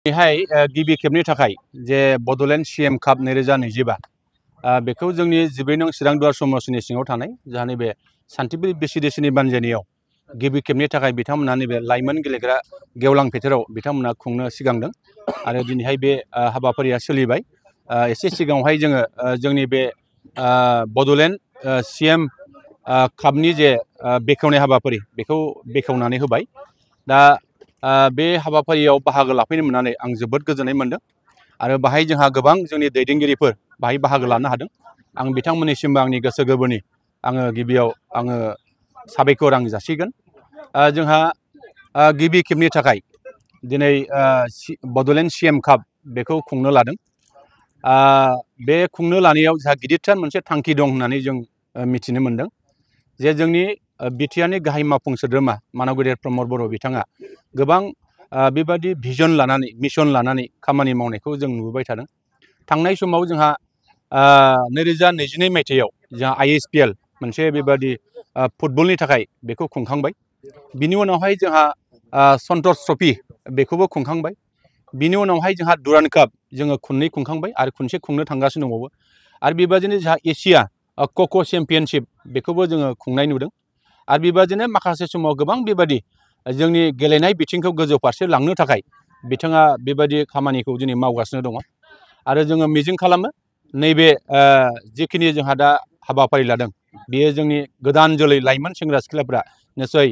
बेहाय गिबि खेबनि थाखाय जे बड'लेण्ड CM काप 2025 बेखौ जोंनि 14 नं चिरां दुवार समाजनि सिङाव थानाय जोंहा नैबे सान्थिपुर बिसिडिसिनि बानजायनायाव गिबि खेबनि थाखाय बिथांमोना नैबे लाइमोन गेलेग्रा गेवलां फोथाराव बिथांमोना खुंनो सिगांदों आरो दिनैहाय बे हाबाफारिया सोलिबाय। एसे सिगाङावहाय जोङो जोंनि बे बड'लेण्ड CM कापनि जे बेखेवनाय हाबाफारि बेखौ बेखेवनानै होबाय। दा बे हाबाफारियाव बाहागो लाफैनो मोननानै आं जोबोद गोजोननाय मोनदों आरो बाहाय जोंहा गोबां जोंनि दैदेनगिरिफोर बाहाय बाहागो लानो हादों। आं बिथांमोननिसिमबो आंनि गोसो गोरबोनि गिबियाव साबायखर जासिगोन। जोंहा गिबि खेबनि थाखाय दिनै बड'लेण्ड CM काप बेखौ खुंनो लादों। बे खुंनो लानायाव जोंहा गिदिरथार मोनसे थांखि दं होननानै जों मिथिनो मोनदों जे जोंनि बिटिआरनि गाहाय मावफुं सोद्रोमा मानव गेदेर प्रमद बर' बिथाङा गोबां बेबादि भिजन लानानै मिशन लानानै खामानि मावनायखौ जों नुबोबाय थादों। थांनाय समाव जोंहा 2022 मायथाइयाव जोंहा ISPL मोनसे बेबादि फुटबलनि थाखाय बेखौ खुंखांबाय। बिनि उनावहाय जोंहा सन्टोष ट्रफी बेखौबो खुंखांबाय। बिनि उनावहाय जोंहा दुरान्ड काप जोङो खननै खुंखांबाय आरो खनसे खुंनो थांगासिनो दंबावो। आरो बेबादिनो जोंहा एशिया कक' चेम्पियनशिप बेखौबो जोङो खुंनाय नुदों। आरो बेबादिनो माखासे समाव गोबां बेबादि जोंनि गेलेनाय बिथिंखौ गोजौ फारसे लांनो थाखाय बिथाङा बेबादि खामानिखौ दिनै मावगासिनो दङ। आरो जोङो मिजिं खालामो नैबे जिखिनि जोंहा दा हाबाफारि लादों बेयो जोंनि गोदान जोलै लाइमोन सेंग्रा सिख्लाफ्रा निस्सय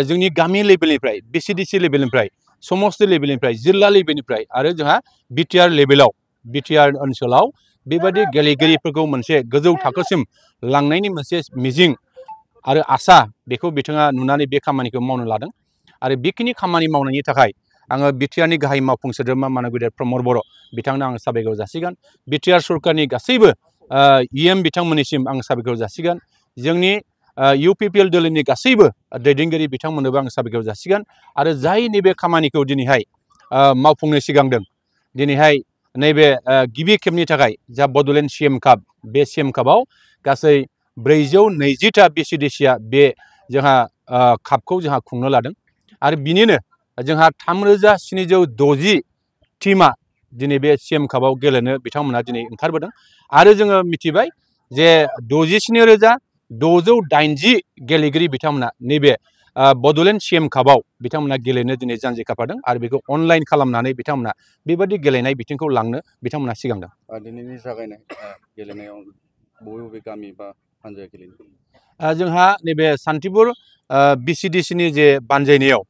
जोंनि गामि लेभेलनिफ्राय BCDC लेभेलनिफ्राय समस्ति लेभेलनिफ्राय जिल्ला लेभेलनिफ्राय आरो जोंहा बिटिआर लेभेलाव बिटिआर ओनसोलाव बेबादि गेलेगिरिफोरखौ मोनसे गोजौ थाखोसिम लांनायनि मोनसे मिजिं आरो आसा बेखौ बिथाङा नुनानै बे खामानिखौ मावनो लादों। आरो बेखिनि खामानि मावनायनि थाखाय आङो बिटिआरनि गाहाय मावफुं सोद्रोमा मानव गेदेर प्रमद बर' बिथांनो आं साबायखर जासिगोन। बिटिआर सरकारनि गासैबो EM बिथांमोननिसिम आं साबायखर जासिगोन। जोंनि UPPL दोलोनि गासैबो दैदेनगिरि बिथांमोननोबो आं साबायखर जासिगोन। आरो जाय नैबे खामानिखौ दिनैहाय मावफुंनो सिगांदों दिनैहाय नैबे गिबि खेबनि थाखाय जा बड'लेण्ड CM काप बे CM कापआव गासै 420टा BCDCआ बे जोंहा कापखौ जोंहा खुंनो लादों। आरो बिनिनो जोंहा 3760 टीमा दिनै बे CM कापआव गेलेनो बिथांमोना दिनै ओंखारबोदों। आरो जोङो मिथिबाय जे 67,680 गेलेगिरि बिथांमोना नैबे बड'लेण्ड CM कापआव बिथांमोना गेलेनो दिनै जानजि खाफ्रादों आरो बेखौ अनलाइन खालामनानै बिथांमोना बेबादि गेलेनाय बिथिंखौ लांनो बिथांमोना सिगांदों। दिनैनि जागायनाय गेलेनायाव बबे गामि बा हानजाया गेलेदों? जोंहा नैबे सान्थिपुर BCDCनि जे बानजायनायाव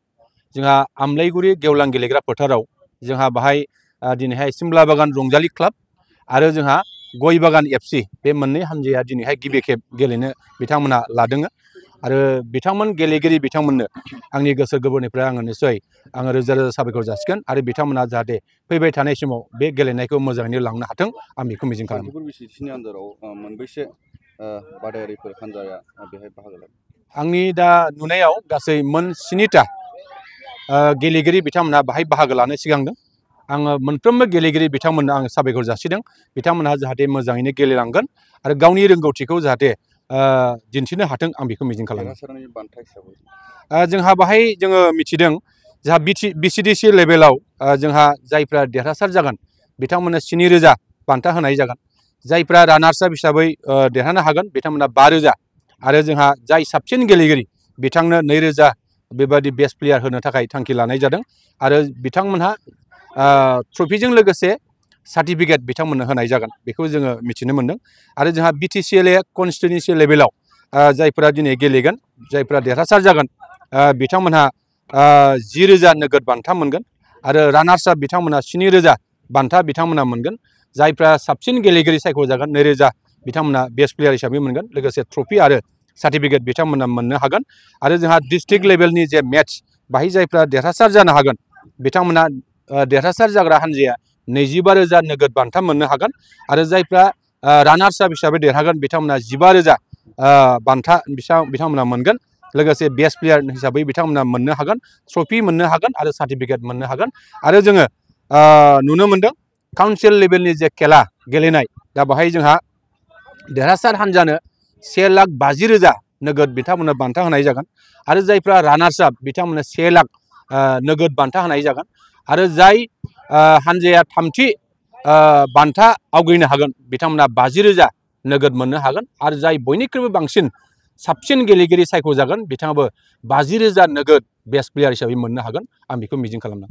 जोंहा आमलायगुरि गेवलां गेलेग्रा फोथाराव जोंहा बाहाय दिनैहाय सिमला बागान रंजालि क्लाब आरो जोंहा गय बागान FC बे मोननै हानजाया दिनैहाय गिबि खेब गेलेनो बिथांमोना लादों। आरो बिथांमोन गेलेगिरि बिथांमोननो आंनि गोसो गोरबोनिफ्राय निस्सय रोजा रोजा साबायखर जासिगोन। आरो बिथांमोना जाहाथे फैबाय थानाय समाव बे गेलेनायखौ मोजाङैनो लांनो हाथों आं बेखौ मिजिं खालामो। सान्थिपुर BCDCनि आन्दाराव मोनबेसे बादायारिफोर हानजाया बेहाय बाहागो लादों? आंनि दा नुनायाव गासै मोन 7टा गेलेगिरि बिथांमोनहा बाहाय बाहागो लानो सिगांदों। आङो मोनफ्रोमबो गेलेगिरि बिथांमोननो आं साबायखर जासिदों। बिथांमोनहा जाहाथे मोजाङैनो गेलेलांगोन आरो गावनि रोंगौथिखौ जाहाथे दिन्थिनो हाथों आं बेखौ मिजिं खालामो। देरहासारनायनि बान्था हिसाबै जोंहा बाहाय जोङो मिथिदों जोंहा BCDC लेभेलाव जोंहा जायफ्रा देरहासार जागोन बिथांमोननो 7,000 बान्था होनाय जागोन। जायफ्रा रानार्स आप हिसाबै देरहानो हागोन बिथांमोना 5,000 आरो जोंहा जाय साबसिन गेलेगिरि बिथांनो 2,000 बेबादि बेस्ट प्लेयार होनो थाखाय थांखि लानाय जादों। आरो बिथांमोनहा ट्रफिजों लोगोसे सार्टिफिकेट बिथांमोननो होनाय जागोन बेखौ जोङो मिथिनो मोनदों। आरो जोंहा BTCLA कनस्टिटिउन्सि लेभेलाव जायफोरा दिनै गेलेगोन जायफ्रा देरहासार जागोन बिथांमोनहा 10,000 नोगोद बान्था मोनगोन। आरो रानार्स आप बिथांमोनहा 7,000 बान्था बिथांमोनहा मोनगोन। जायफ्रा साबसिन गेलेगिरि सायख'जागोन 2,000 बिथांमोना बेस्ट प्लेयार हिसाबै मोनगोन। लोगोसे ट्रफि आरो सार्टिफिकेट बिथांमोना मोननो हागोन। आरो जोंहा डिस्ट्रिक्ट लेभेलनि जे मेट्स बाहाय जायफ्रा देरहासार जानो हागोन बिथांमोना देरहासार जाग्रा हानजाया 25,000 नोगोद बान्था मोननो हागोन। आरो जायफ्रा रानार्स आप हिसाबै देरहागोन बिथांमोना 15,000 बान्था बिथांमोना मोनगोन। लोगोसे बेस्ट प्लेयार हिसाबै बिथांमोना मोननो हागोन, ट्रफि मोननो हागोन आरो सार्टिफिकेट मोननो हागोन। आरो जोङो नुनो मोनदों काउन्सिल लेभेलनि जे खेला गेलेनाय दा बाहाय जोंहा देरहासार हानजानो 1,50,000 नोगोद बिथांमोननो बान्था होनाय जागोन। आरो जायफ्रा रानार्स आप बिथांमोननो 1 लाख नोगोद बान्था होनाय जागोन। आरो जाय हानजाया थामथि बान्था आवग्रिनो हागोन बिथांमोना 50,000 नोगोद मोननो हागोन आरो जाय बयनिख्रुइबो बांसिन साबसिन गेलेगिरि सायख'जागोन बिथाङाबो 50,000 नोगोद बेस्ट प्लेयार हिसाबै मोननो हागोन आं बेखौ मिजिं खालामदों।